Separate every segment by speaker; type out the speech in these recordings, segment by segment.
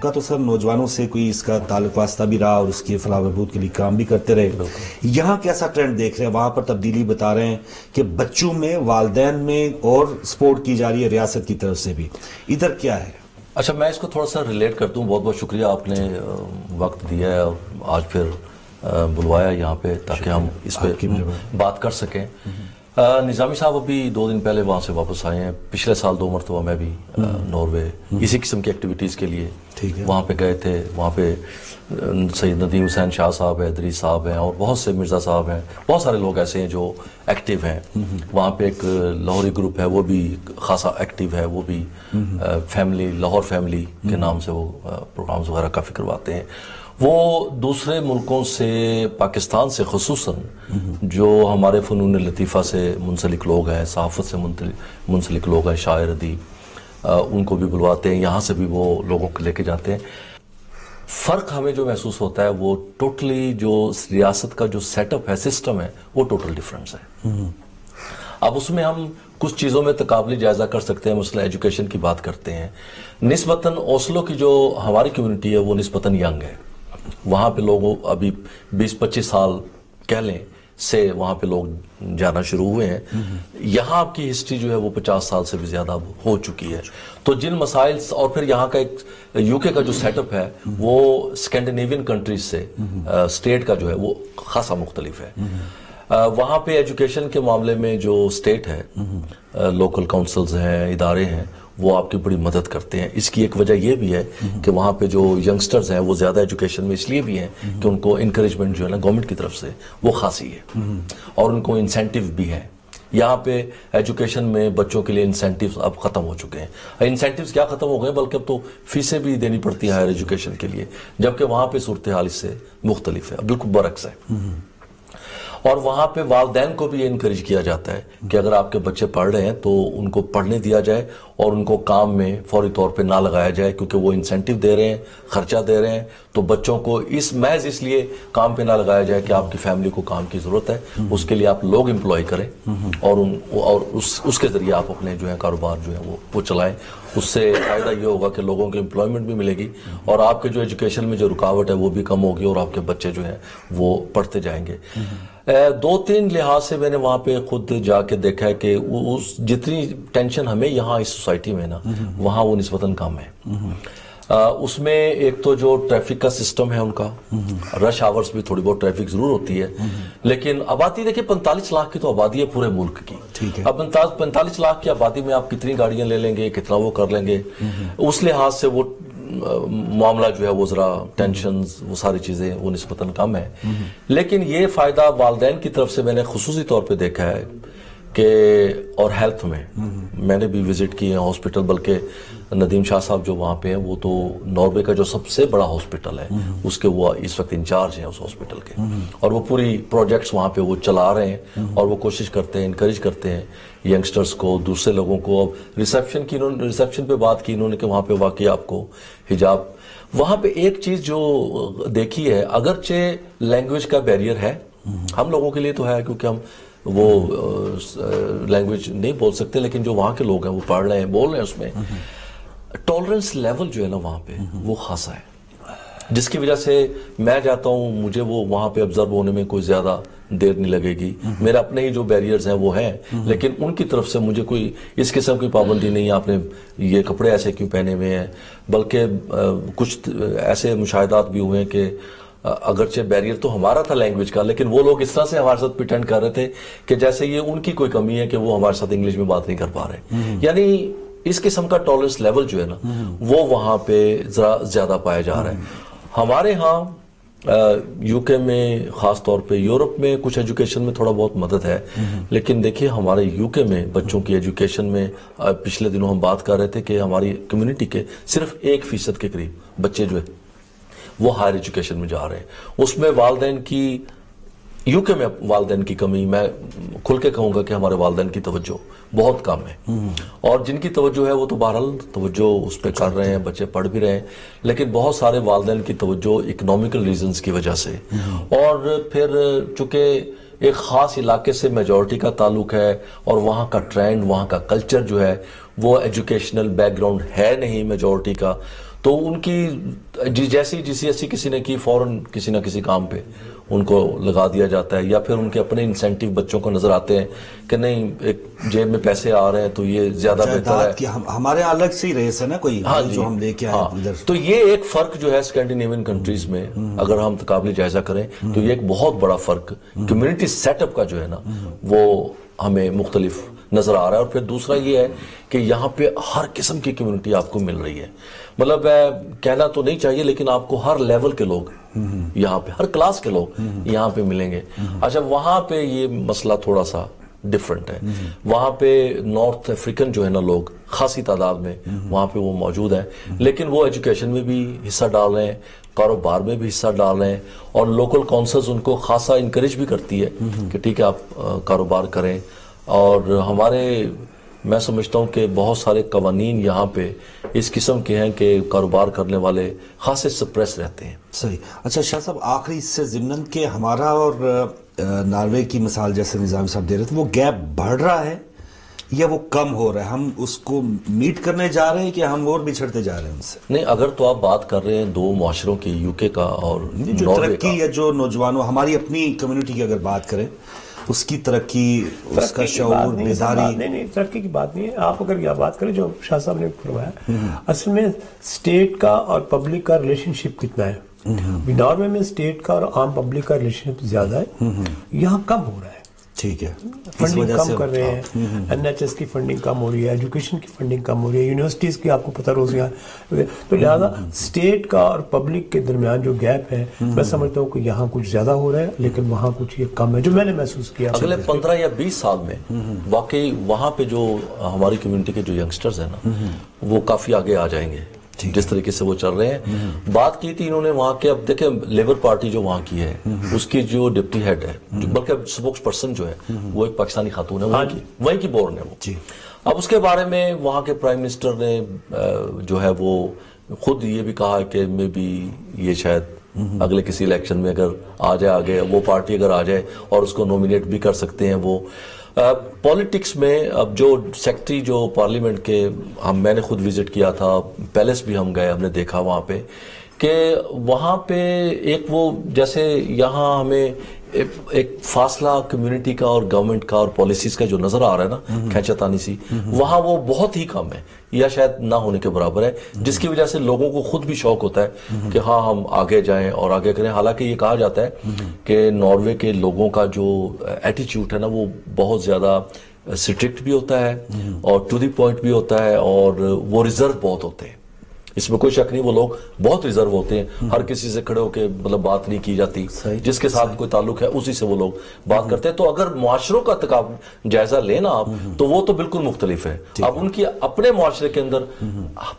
Speaker 1: کا تو سر نوجوانوں سے کوئی اس کا تعلق واسطہ بھی رہا اور اس کی فلاح و بہبود کے لیے کام بھی کرتے رہے. یہاں کیسا ٹرینڈ دیکھ رہے ہیں؟ وہاں پر تبدیلی بتا رہے ہیں کہ بچوں میں، والدین میں اور سپورٹ کی جا رہی ہے ریاست کی طرف سے بھی. ادھر کیا ہے؟
Speaker 2: اچھا، میں اس کو تھوڑا سا ریلیٹ کرتا ہوں. بہت بہت شکریہ، آپ نے وقت دیا ہے اور آج پھر بلوایا یہاں پہ تاکہ ہم اس پہ بات کر سکیں. نظامی صاحب ابھی 2 دن پہلے وہاں سے واپس آئے ہیں. پچھلے سال 2 مرتبہ میں بھی ناروے اسی قسم کی ایکٹیویٹیز کے لیے وہاں پہ گئے تھے. وہاں پہ سید ندیم حسین شاہ صاحب ہیں، ادریس صاحب ہیں اور بہت سے مرزا صاحب ہیں. بہت سارے لوگ ایسے ہیں جو ایکٹیو ہیں. وہاں پہ ایک لاہوری گروپ ہے، وہ بھی خاصا ایکٹیو ہے. وہ بھی فیملی، لاہور فیملی کے نام سے وہ پروگرامز وغیرہ کافی کرواتے ہیں. وہ دوسرے ملکوں سے، پاکستان سے خصوصاً جو ہمارے فنون لطیفہ سے منسلک لوگ ہیں، صحافت سے منسلک لوگ ہیں، شاعر ادیب، ان کو بھی بلواتے ہیں. یہاں سے بھی وہ لوگوں کو لے کے جاتے ہیں. فرق ہمیں جو محسوس ہوتا ہے وہ ٹوٹلی جو ریاست کا جو سیٹ اپ ہے، سسٹم ہے، وہ ٹوٹل ڈیفرنس ہے. اب اس میں ہم کچھ چیزوں میں تقابلی جائزہ کر سکتے ہیں. مثلا ایجوکیشن کی بات کرتے ہیں. نسبتاً اوسلو کی جو ہماری کمیونٹی ہے وہ نسبتاً ینگ ہے. وہاں پہ لوگوں ابھی 20-25 سال کہہ لیں سے وہاں پہ لوگ جانا شروع ہوئے ہیں. یہاں آپ کی ہسٹری جو ہے وہ 50 سال سے بھی زیادہ ہو چکی ہے. تو جن مسائل اور پھر یہاں کا ایک یو کے کا جو سیٹ اپ ہے وہ اسکینڈینیوین کنٹریز سے اسٹیٹ کا جو ہے وہ خاصا مختلف ہے. وہاں پہ ایجوکیشن کے معاملے میں جو اسٹیٹ ہے، لوکل کونسلز ہیں، ادارے ہیں، وہ آپ کی بڑی مدد کرتے ہیں. اس کی ایک وجہ یہ بھی ہے کہ وہاں پہ جو ینگسٹرز ہیں وہ زیادہ ایجوکیشن میں اس لیے بھی ہیں کہ ان کو انکریجمنٹ جو ہے نا گورنمنٹ کی طرف سے وہ خاصی ہے اور ان کو انسینٹیو بھی ہے. یہاں پہ ایجوکیشن میں بچوں کے لیے انسینٹیوز اب ختم ہو چکے ہیں. انسینٹیوز کیا ختم ہو گئے، بلکہ اب تو فیسیں بھی دینی پڑتی ہیں ہائر ایجوکیشن کے لیے، جبکہ وہاں پہ صورتحال اس سے مختلف ہے، بالکل برعکس ہے. اور وہاں پہ والدین کو بھی یہ انکریج کیا جاتا ہے کہ اگر آپ کے بچے پڑھ رہے ہیں تو ان کو پڑھنے دیا جائے اور ان کو کام میں فوری طور پہ نہ لگایا جائے، کیونکہ وہ انسینٹیو دے رہے ہیں، خرچہ دے رہے ہیں. تو بچوں کو محض اس لیے کام پہ نہ لگایا جائے کہ آپ کی فیملی کو کام کی ضرورت ہے، اس کے لیے آپ لوگ امپلائی کریں اور اس کے ذریعے آپ اپنے جو ہے کاروبار جو ہے وہ چلائیں. اس سے فائدہ یہ ہوگا کہ لوگوں کی امپلائمنٹ بھی ملے گی اور آپ کے جو ایجوکیشن میں جو رکاوٹ ہے وہ بھی کم ہوگی اور آپ کے بچے جو ہیں وہ پڑھتے جائیں گے. 2-3 لحاظ سے میں نے وہاں پہ خود جا کے دیکھا ہے کہ جتنی ٹینشن ہمیں یہاں اس سوسائٹی میں نا وہاں وہ نسبتاً کم ہے. اس میں ایک تو جو ٹریفک کا سسٹم ہے ان کا، رش آورز بھی تھوڑی بہت ٹریفک ضرور ہوتی ہے، لیکن آبادی دیکھیں 45 لاکھ کی تو آبادی ہے پورے ملک کی. اب 45 لاکھ کی آبادی میں آپ کتنی گاڑیاں لے لیں گے، کتنا وہ کر لیں گے، اس لحاظ سے وہ معاملہ جو ہے وہ ذرا ٹینشنز وہ ساری چیزیں وہ نسبتاً کم ہے. لیکن یہ فائدہ والدین کی طرف سے میں نے خصوصی طور پہ دیکھا ہے کہ اور ہیلتھ میں نے بھی وزٹ کیے ہیں ہاسپٹل، بلکہ ندیم شاہ صاحب جو وہاں پہ ہیں وہ تو ناروے کا جو سب سے بڑا ہاسپٹل ہے اس کے وہ اس وقت انچارج ہیں اس ہاسپٹل کے، اور وہ پوری پروجیکٹس وہاں پہ وہ چلا رہے ہیں اور وہ کوشش کرتے ہیں، انکریج کرتے ہیں ینگسٹرز کو، دوسرے لوگوں کو. اب ریسیپشن پہ بات کی انہوں نے کہ وہاں پہ واقعی آپ کو حجاب. وہاں پہ ایک چیز جو دیکھی ہے، اگرچہ لینگویج کا بیریئر ہے ہم لوگوں کے لیے تو ہے کیونکہ ہم وہ لینگویج نہیں بول سکتے، لیکن جو وہاں کے لوگ ہیں وہ پڑھ رہے ہیں، بول رہے ہیں، اس میں ٹالرنس لیول جو ہے نا وہاں پہ وہ خاصا ہے، جس کی وجہ سے میں جاتا ہوں، مجھے وہ وہاں پہ آبزرو ہونے میں کوئی زیادہ دیر نہیں لگے گی. میرے اپنے ہی جو بیریئرز ہیں وہ ہیں، لیکن ان کی طرف سے مجھے کوئی اس قسم کی پابندی نہیں ہے آپ نے یہ کپڑے ایسے کیوں پہنے ہوئے ہیں. بلکہ کچھ ایسے مشاہدات بھی ہوئے ہیں کہ اگرچہ بیریئر تو ہمارا تھا لینگویج کا، لیکن وہ لوگ اس طرح سے ہمارے ساتھ پریٹینڈ کر رہے تھے کہ جیسے یہ ان کی کوئی کمی ہے کہ وہ ہمارے ساتھ انگلش میں بات نہیں کر پا رہے. یعنی اس قسم کا ٹالرنس لیول جو ہے نا وہ وہاں پہ ذرا زیادہ پایا جا رہا ہے. ہمارے ہاں یو کے میں، خاص طور پہ یورپ میں کچھ ایجوکیشن میں تھوڑا بہت مدد ہے، لیکن دیکھیے ہمارے یو کے میں بچوں کی ایجوکیشن میں پچھلے دنوں ہم بات کر رہے تھے کہ ہماری کمیونٹی کے صرف 1% کے قریب بچے جو ہے وہ ہائر ایجوکیشن میں جا رہے ہیں. اس میں والدین کی، یو کے میں والدین کی کمی، میں کھل کے کہوں گا کہ ہمارے والدین کی توجہ بہت کم ہے، اور جن کی توجہ ہے وہ تو بہرحال توجہ اس پہ کر رہے ہیں، بچے پڑھ بھی رہے ہیں، لیکن بہت سارے والدین کی توجہ اکنامیکل ریزنز کی وجہ سے، اور پھر چونکہ ایک خاص علاقے سے میجورٹی کا تعلق ہے اور وہاں کا ٹرینڈ، وہاں کا کلچر جو ہے وہ ایجوکیشنل بیک گراؤنڈ ہے نہیں میجورٹی کا، تو ان کی جیسی GCSE کسی نے کی فوراً کسی نہ کسی کام پہ ان کو لگا دیا جاتا ہے، یا پھر ان کے اپنے انسینٹیو بچوں کو نظر آتے ہیں کہ نہیں ایک جیب میں پیسے آ رہے ہیں تو یہ زیادہ بہتر ہے.
Speaker 1: ہمارے الگ سے ہی ریس ہے نا کوئی جو ہم لے کے آئے ادھر.
Speaker 2: تو یہ ایک فرق جو ہے اسکینڈینیوین کنٹریز میں اگر ہم تقابلی جائزہ کریں تو یہ ایک بہت بڑا فرق کمیونٹی سیٹ اپ کا جو ہے نا وہ ہمیں مختلف نظر آ رہا ہے. اور پھر دوسرا یہ ہے کہ یہاں پہ ہر قسم کی کمیونٹی آپ کو مل رہی ہے، مطلب کہنا تو نہیں چاہیے لیکن آپ کو ہر لیول کے لوگ یہاں پہ، ہر کلاس کے لوگ یہاں پہ ملیں گے. اچھا وہاں پہ یہ مسئلہ تھوڑا سا ڈیفرنٹ ہے. وہاں پہ نارتھ افریقن جو ہے نا لوگ خاصی تعداد میں وہاں پہ وہ موجود ہیں، لیکن وہ ایجوکیشن میں بھی حصہ ڈال رہے ہیں، کاروبار میں بھی حصہ ڈال رہے ہیں، اور لوکل کونسلز ان کو خاصا انکریج بھی کرتی ہے کہ ٹھیک ہے آپ کاروبار کریں. اور ہمارے میں سمجھتا ہوں کہ بہت سارے قوانین یہاں پہ اس قسم کے ہیں کہ کاروبار کرنے والے خاصے سپریس رہتے ہیں.
Speaker 1: صحیح. اچھا شاہ صاحب آخری اس سے ضمن کہ ہمارا اور ناروے کی مثال جیسے نظامی صاحب دے رہے تھے، وہ گیپ بڑھ رہا ہے یا وہ کم ہو رہا ہے؟ ہم اس کو میٹ کرنے جا رہے ہیں کہ ہم اور بچھڑتے جا رہے ہیں ان سے؟
Speaker 2: نہیں، اگر تو آپ بات کر رہے ہیں دو معاشروں کی، UK کا اور
Speaker 1: جو ترقی یا جو نوجوانوں ہماری اپنی کمیونٹی کی اگر بات کریں اس کی ترقی، اس کا شعور، بیداری.
Speaker 3: نہیں ترقی کی بات نہیں ہے. آپ اگر یہ بات کریں جو شاہ صاحب نے فرمایا، اصل میں اسٹیٹ کا اور پبلک کا ریلیشن شپ کتنا ہے. ناروے میں اسٹیٹ کا اور عام پبلک کا ریلیشن شپ زیادہ ہے، یہاں کم ہو رہا ہے.
Speaker 1: ٹھیک ہے،
Speaker 3: فنڈنگ کم کر رہے ہیں، NHS کی فنڈنگ کم ہو رہی ہے، ایجوکیشن کی فنڈنگ کم ہو رہی ہے، یونیورسٹیز کی آپ کو پتہ روزیاں. تو لہٰذا اسٹیٹ کا اور پبلک کے درمیان جو گیپ ہے میں سمجھتا ہوں کہ یہاں کچھ زیادہ ہو رہا ہے لیکن وہاں کچھ یہ کم ہے جو میں نے محسوس کیا.
Speaker 2: اگلے 15 یا 20 سال میں واقعی وہاں پہ جو ہماری کمیونٹی کے جو ینگسٹرز ہیں نا وہ کافی آگے آ جائیں گے جس طریقے سے وہ چل رہے ہیں. بات کی تھی انہوں نے وہاں کے، اب دیکھیں لیبر پارٹی جو وہاں کی ہے اس کی جو ڈپٹی ہیڈ ہے، بلکہ سپوکس پرسن جو ہے وہ ایک پاکستانی خاتون ہے، وہیں کی بورن ہے وہ. اب اس کے بارے میں وہاں کے پرائم منسٹر نے جو ہے وہ خود یہ بھی کہا کہ میں بھی یہ شاید اگلے کسی الیکشن میں اگر آ جائے آگے وہ پارٹی اگر آ جائے اور اس کو نومینیٹ بھی کر سکتے ہیں. وہ پولیٹکس میں اب جو سیکٹری جو پارلیمنٹ کے میں نے خود وزٹ کیا تھا، پیلس بھی ہم گئے، ہم نے دیکھا وہاں پہ کہ وہاں پہ ایک وہ جیسے یہاں ہمیں ایک فاصلہ کمیونٹی کا اور گورنمنٹ کا اور پالیسیز کا جو نظر آ رہا ہے نا کھینچا تانی سی، وہاں وہ بہت ہی کم ہے یا شاید نہ ہونے کے برابر ہے، جس کی وجہ سے لوگوں کو خود بھی شوق ہوتا ہے کہ ہاں ہم آگے جائیں اور آگے کریں. حالانکہ یہ کہا جاتا ہے کہ ناروے کے لوگوں کا جو ایٹیچیوڈ ہے نا وہ بہت زیادہ سٹرکٹ بھی ہوتا ہے اور ٹو دی پوائنٹ بھی ہوتا ہے اور وہ ریزرو بہت ہوتے ہیں. اس میں کوئی شک نہیں، وہ لوگ بہت ریزرو ہوتے ہیں، ہر کسی سے کھڑے ہو کے مطلب بات نہیں کی جاتی، جس کے ساتھ کوئی تعلق ہے اسی سے وہ لوگ بات کرتے ہیں. تو اگر معاشروں کا جائزہ لینا آپ تو وہ تو بالکل مختلف ہے. اب ان کی اپنے معاشرے کے اندر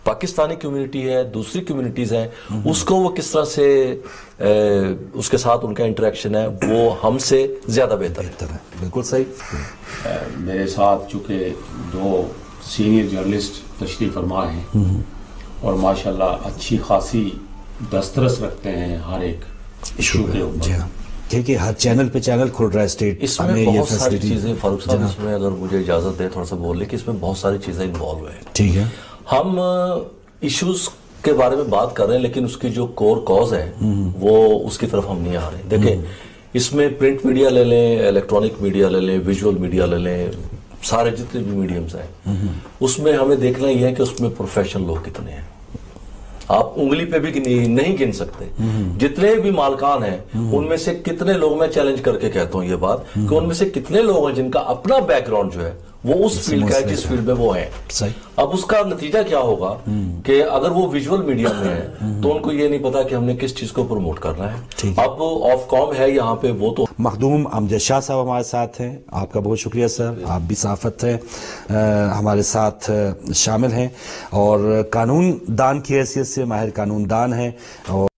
Speaker 2: پاکستانی کمیونٹی ہے، دوسری کمیونٹیز ہیں، اس کو وہ کس طرح سے اس کے ساتھ ان کا انٹریکشن ہے وہ ہم سے زیادہ بہتر ہے.
Speaker 1: بالکل صحیح.
Speaker 4: میرے ساتھ چونکہ دو سینئر جرنلسٹ تشریف فرما ہیں اور ماشاءاللہ اچھی خاصی دسترس رکھتے ہیں ہر ایک ایشو کے اوپر،
Speaker 1: کیونکہ ہر چینل پہ چینل کھل رہا ہے اسٹیٹ.
Speaker 2: اس میں بہت ساری چیزیں فاروق صاحب، اس میں اگر مجھے اجازت دے تھوڑا سا بولنے کہ اس میں بہت ساری چیزیں انوالو ہیں.
Speaker 1: ٹھیک ہے،
Speaker 2: ہم ایشوز کے بارے میں بات کر رہے ہیں لیکن اس کی جو کور کاز ہے وہ اس کی طرف ہم نہیں آ رہے. دیکھیں اس میں پرنٹ میڈیا لے لیں، الیکٹرانک میڈیا لے لیں، ویژول میڈیا لے لیں، سارے جتنے بھی میڈیمز ہیں اس میں ہمیں دیکھنا یہ ہے کہ اس میں پروفیشنل لوگ کتنے ہیں. آپ انگلی پہ بھی نہیں گن سکتے. جتنے بھی مالکان ہیں ان میں سے کتنے لوگ، میں چیلنج کر کے کہتا ہوں یہ بات کہ ان میں سے کتنے لوگ ہیں جن کا اپنا بیک گراؤنڈ جو ہے وہ اس فیلڈ کا ہے جس فیلڈ میں وہ ہیں. اب اس کا نتیجہ کیا ہوگا کہ اگر وہ ویژول میڈیا میں ہے تو ان کو یہ نہیں پتا کہ ہم نے کس چیز کو پروموٹ کرنا ہے. اب آف کام ہے یہاں پہ وہ تو
Speaker 1: مخدوم امجد شاہ صاحب ہمارے ساتھ ہیں. آپ کا بہت شکریہ سر، آپ بھی صحافت ہیں، ہمارے ساتھ شامل ہیں اور قانون دان کی حیثیت سے ماہر قانون دان ہیں. اور